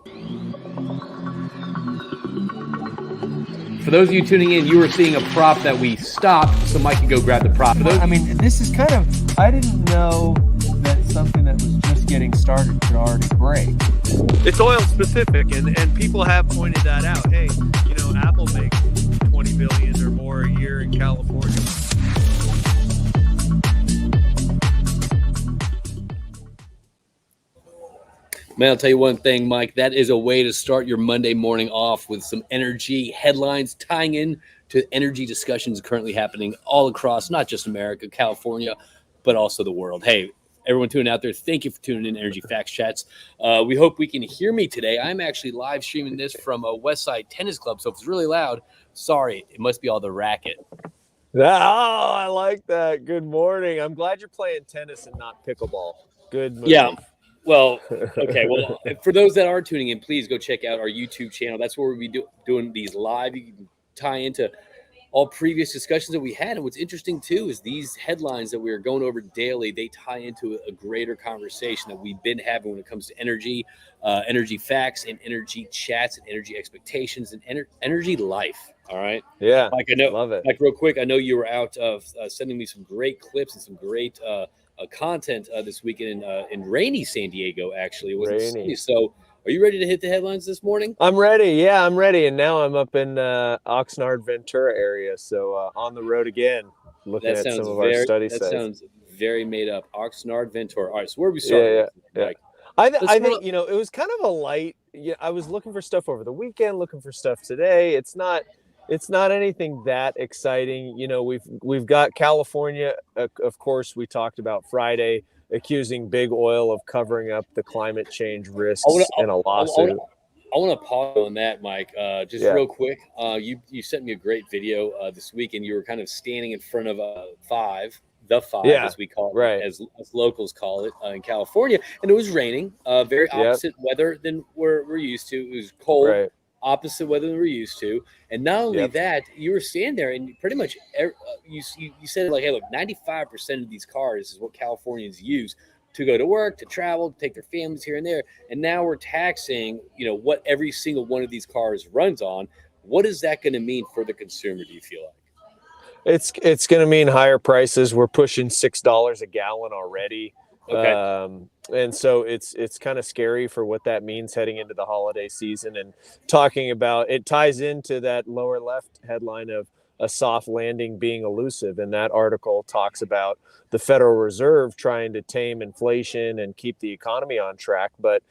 For those of you tuning in, you were seeing a prop that we stopped, so Mike can go grab the prop. I mean, this is kind of, I didn't know that something that was just getting started could already break. It's oil specific, and people have pointed that out. Hey, you know, Apple makes 20 billion or more a year in California. Man, I'll tell you one thing, Mike, that is a way to start your Monday morning off with some energy headlines tying in to energy discussions currently happening all across, not just America, California, but also the world. Hey, everyone tuning out there, thank you for tuning in Energy Facts Chats. We hope we can hear me today. I'm actually live streaming this from a Westside Tennis Club, so if it's really loud, sorry, it must be all the racket. Oh, I like that. Good morning. I'm glad you're playing tennis and not pickleball. Good move. Yeah. Well, okay. Well, for those that are tuning in, please go check out our YouTube channel. That's where we'll be doing these live. You can tie into all previous discussions that we had. And what's interesting, too, is these headlines that we are going over daily, they tie into a greater conversation that we've been having when it comes to energy, energy facts, and energy chats, and energy expectations, and energy life. All right? Yeah. Mike, I know, love it. Mike, real quick, I know you were out sending me some great clips and some great content this weekend in rainy San Diego. Actually, it wasn't sunny. So are you ready to hit the headlines this morning? I'm ready. Yeah, I'm ready. And now I'm up in Oxnard, Ventura area. So on the road again, looking at some of our study sites. That sounds very made up. Oxnard, Ventura. All right, so where are we starting? Yeah. I think, you know, it was kind of a light. Yeah, I was looking for stuff over the weekend, looking for stuff today. It's not anything that exciting. You know, we've got California, of course, we talked about Friday, accusing big oil of covering up the climate change risks in a lawsuit. I want to pause on that, Mike, real quick. You sent me a great video this week, and you were kind of standing in front of the five, as we call it, as locals call it, in California, and it was raining, very opposite weather than we're used to. It was cold. Opposite weather than we're used to, and not only that, you were standing there, and pretty much you said, like, hey, look, 95% of these cars is what Californians use to go to work, to travel, to take their families here and there, and now we're taxing, you know, what every single one of these cars runs on. What is that going to mean for the consumer, do you feel like? It's going to mean higher prices. We're pushing $6 a gallon already. Okay. And so it's kind of scary for what that means heading into the holiday season. And talking about it ties into that lower left headline of a soft landing being elusive. And that article talks about the Federal Reserve trying to tame inflation and keep the economy on track. But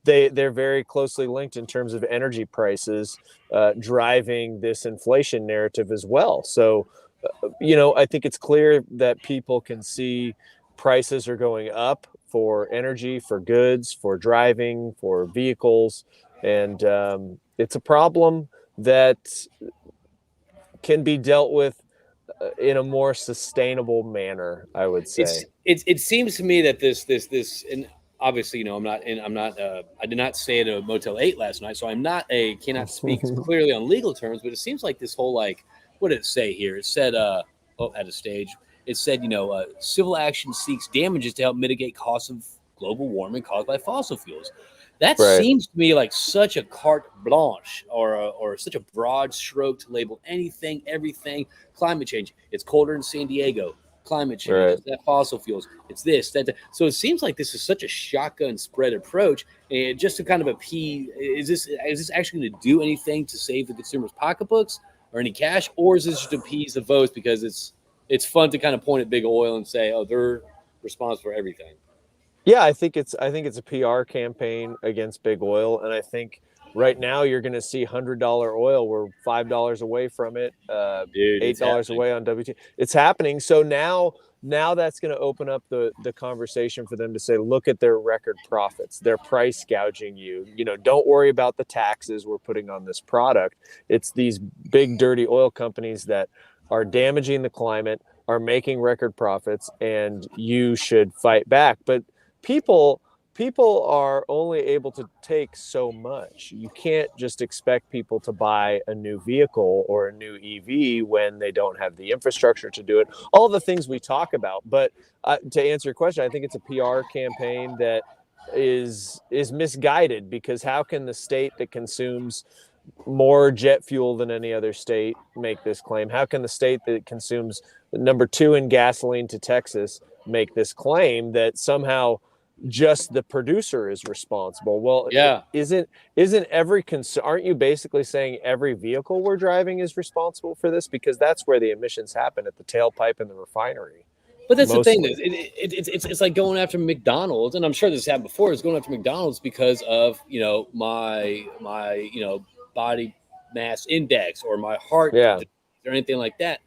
they're very closely linked in terms of energy prices driving this inflation narrative as well. So, you know, I think it's clear that people can see prices are going up for energy, for goods, for driving, for vehicles. And it's a problem that can be dealt with in a more sustainable manner, I would say. It seems to me that this, and obviously, you know, I did not stay at a Motel 8 last night, so cannot speak clearly on legal terms, but it seems like this whole, like, what did it say here? It said, at a stage, it said, you know, civil action seeks damages to help mitigate costs of global warming caused by fossil fuels. That seems to me like such a carte blanche or such a broad stroke to label anything, everything. Climate change. It's colder in San Diego. Climate change. It's that fossil fuels. It's this, that. So it seems like this is such a shotgun spread approach. And just to kind of appease, is this actually going to do anything to save the consumer's pocketbooks or any cash, or is this just to appease the votes because it's fun to kind of point at big oil and say, oh, they're responsible for everything? Yeah, I think it's a PR campaign against big oil, and I think right now you're going to see $100 oil. We're $5 away from it, $8 away on WTI. It's happening. So now that's going to open up the conversation for them to say, look at their record profits. They're price gouging you. You know, don't worry about the taxes we're putting on this product. It's these big dirty oil companies that are damaging the climate, are making record profits, and you should fight back. But people are only able to take so much. You can't just expect people to buy a new vehicle or a new EV when they don't have the infrastructure to do it. All the things we talk about. But to answer your question, I think it's a PR campaign that is misguided, because how can the state that consumes more jet fuel than any other state make this claim? How can the state that consumes number 2 in gasoline to Texas make this claim that somehow just the producer is responsible? Well, Yeah. isn't every aren't you basically saying every vehicle we're driving is responsible for this? Because that's where the emissions happen, at the tailpipe in the refinery. But that's the thing. Mostly. It's like going after McDonald's, and I'm sure this happened before. It's going after McDonald's because of my body mass index or my heart Yeah. or anything like that.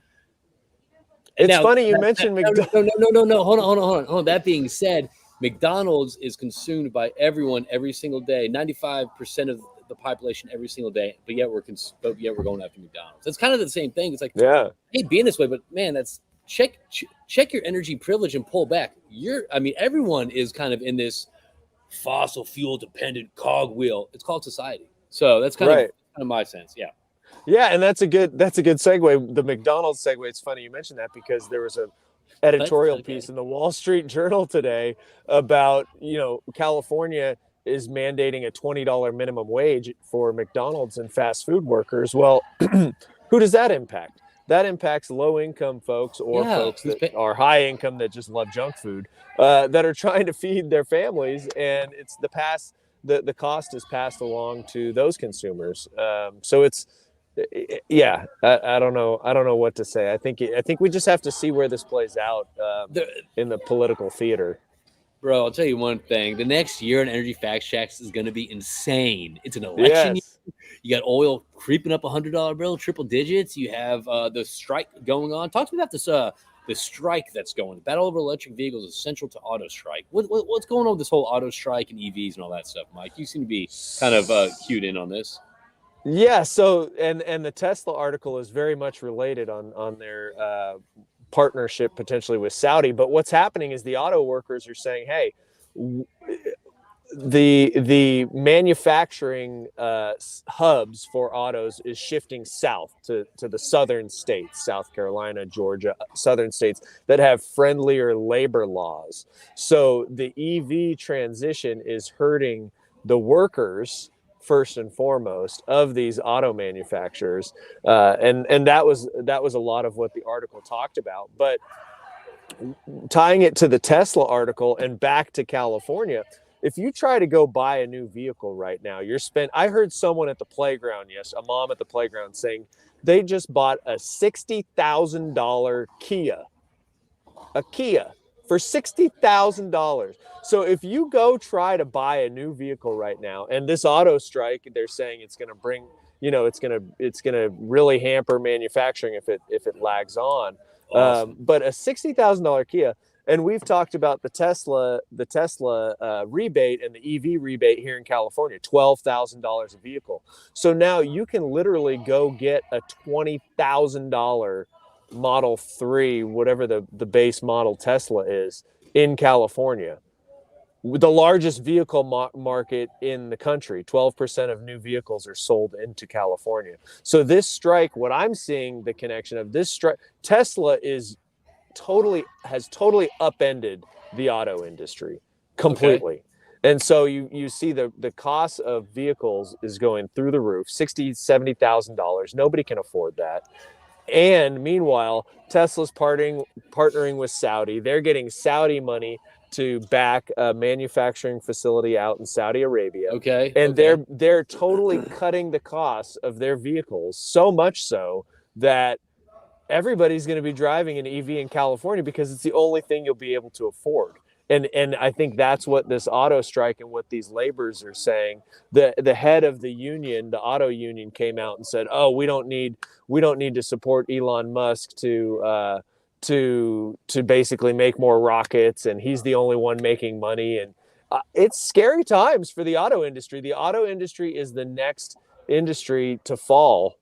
It's Now, funny you mentioned McDonald's. No. Hold on. That being said, McDonald's is consumed by everyone every single day. 95% of the population every single day, but yet we're going after McDonald's. It's kind of the same thing. It's like, Yeah. I hate being this way, but man, that's check your energy privilege and pull back. Everyone is kind of in this fossil fuel dependent cogwheel. It's called society. So that's kind of my sense. Yeah. Yeah, and that's a good segue. The McDonald's segue. It's funny you mentioned that, because there was a editorial piece in the Wall Street Journal today about, California is mandating a $20 minimum wage for McDonald's and fast food workers. Well, who does that impact? That impacts low-income folks or folks that are high income that just love junk food, that are trying to feed their families, and it's the cost is passed along to those consumers. So it's, yeah, I don't know what to say. I think we just have to see where this plays out in the political theater. Bro, I'll tell you one thing. The next year in Energy Fact Checks is going to be insane. It's an election year. You got oil creeping up $100 bill, triple digits. You have the strike going on. Talk to me about this the strike that's going. The battle over electric vehicles is central to auto strike. What's going on with this whole auto strike and EVs and all that stuff, Mike? You seem to be kind of cued in on this. Yeah. So and the Tesla article is very much related on their partnership potentially with Saudi. But what's happening is the auto workers are saying, hey, the manufacturing hubs for autos is shifting south to the southern states, South Carolina, Georgia, southern states that have friendlier labor laws. So the EV transition is hurting the workers first and foremost of these auto manufacturers, and that was a lot of what the article talked about. But tying it to the Tesla article and back to California, if you try to go buy a new vehicle right now, I heard someone at the playground, a mom at the playground, saying they just bought a $60,000 Kia. A Kia for $60,000. So if you go try to buy a new vehicle right now, and this auto strike, they're saying it's going to bring, it's going to really hamper manufacturing if it lags on. Awesome. But a $60,000 Kia, and we've talked about the Tesla rebate and the EV rebate here in California, $12,000 a vehicle. So now you can literally go get a $20,000 Model 3, whatever the base model Tesla is, in California. The largest vehicle market in the country. 12% of new vehicles are sold into California. So this strike, what I'm seeing the connection of this strike, Tesla has totally upended the auto industry completely. Okay. And so you see the cost of vehicles is going through the roof, $60,000, $70,000. Nobody can afford that. And meanwhile, Tesla's partnering with Saudi. They're getting Saudi money to back a manufacturing facility out in Saudi Arabia. Okay. And they're totally cutting the costs of their vehicles, so much so that everybody's going to be driving an EV in California because it's the only thing you'll be able to afford. And I think that's what this auto strike and what these laborers are saying. The head of the union, the auto union, came out and said, "Oh, we don't need to support Elon Musk to basically make more rockets, and he's the only one making money." And it's scary times for the auto industry. The auto industry is the next industry to fall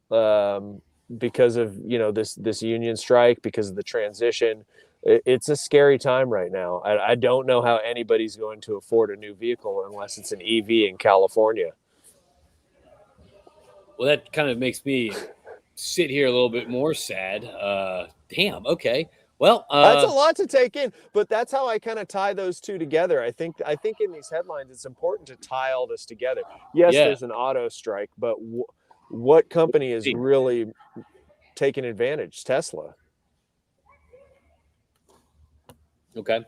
because of this union strike, because of the transition. It's a scary time right now. I don't know how anybody's going to afford a new vehicle unless it's an EV in California. Well, that kind of makes me sit here a little bit more sad. Damn. Okay. Well, That's a lot to take in, but that's how I kind of tie those two together. I think in these headlines, it's important to tie all this together. Yes, Yeah. there's an auto strike, but what company is really taking advantage? Tesla. okay.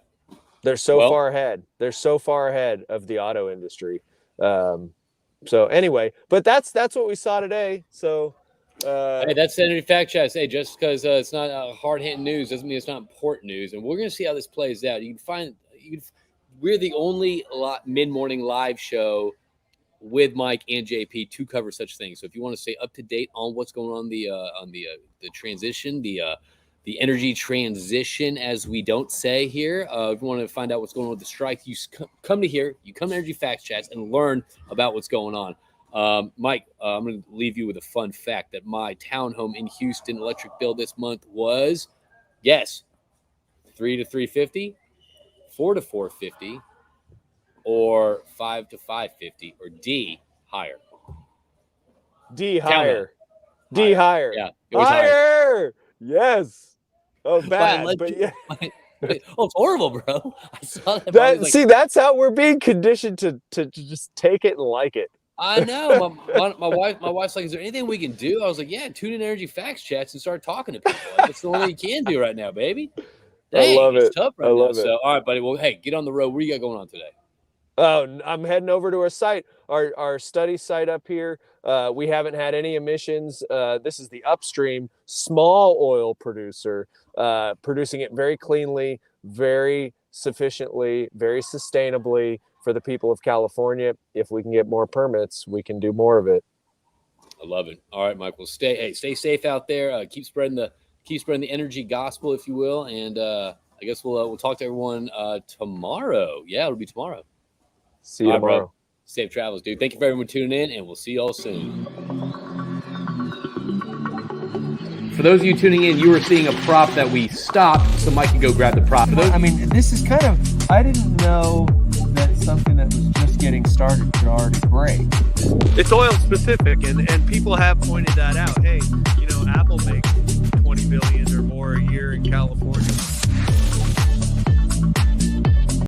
They're so Well- far ahead. They're so far ahead of the auto industry. So anyway, but that's what we saw today. So Hey, that's the Energy Fact Chat. Hey, just because it's not hard-hitting news doesn't mean it's not important news. And we're going to see how this plays out. We're the only mid-morning live show with Mike and JP to cover such things. So if you want to stay up to date on what's going on the transition, the energy transition, as we don't say here, if you want to find out what's going on with the strike, you come to here. You come to Energy Fact Chats and learn about what's going on. Mike, I'm going to leave you with a fun fact that my townhome in Houston electric bill this month was, yes, $3 to $350, $4 to $450, or $5 to $550, or D, higher. D higher. D higher. Yeah, it was higher. Higher. Yes. Oh, bad. But yeah. Oh, it's horrible, bro. I saw that. I was like, See, that's how we're being conditioned to just take it and like it. I know. My wife's like, is there anything we can do? I was like, yeah, tune in Energy Facts Chats and start talking to people. Like, that's the only thing you can do right now, baby. Dang, I love it's it. tough right I now. love it. So, all right, buddy. Well, hey, get on the road. What do you got going on today? Oh, I'm heading over to our site, our study site up here. We haven't had any emissions. This is the Upstream small oil producer, producing it very cleanly, very sufficiently, very sustainably for the people of California. If we can get more permits, we can do more of it. I love it. All right, Mike. Well, stay safe out there. Keep spreading the energy gospel, if you will. And I guess we'll talk to everyone tomorrow. Yeah, it'll be tomorrow. See you All right, tomorrow. bro. Safe travels, dude. Thank you for everyone tuning in, and we'll see y'all soon. For those of you tuning in, you were seeing a prop that we stopped so Mike could go grab the prop. I mean, this is kind of, I didn't know that something that was just getting started could already break. It's oil specific, and people have pointed that out. Hey,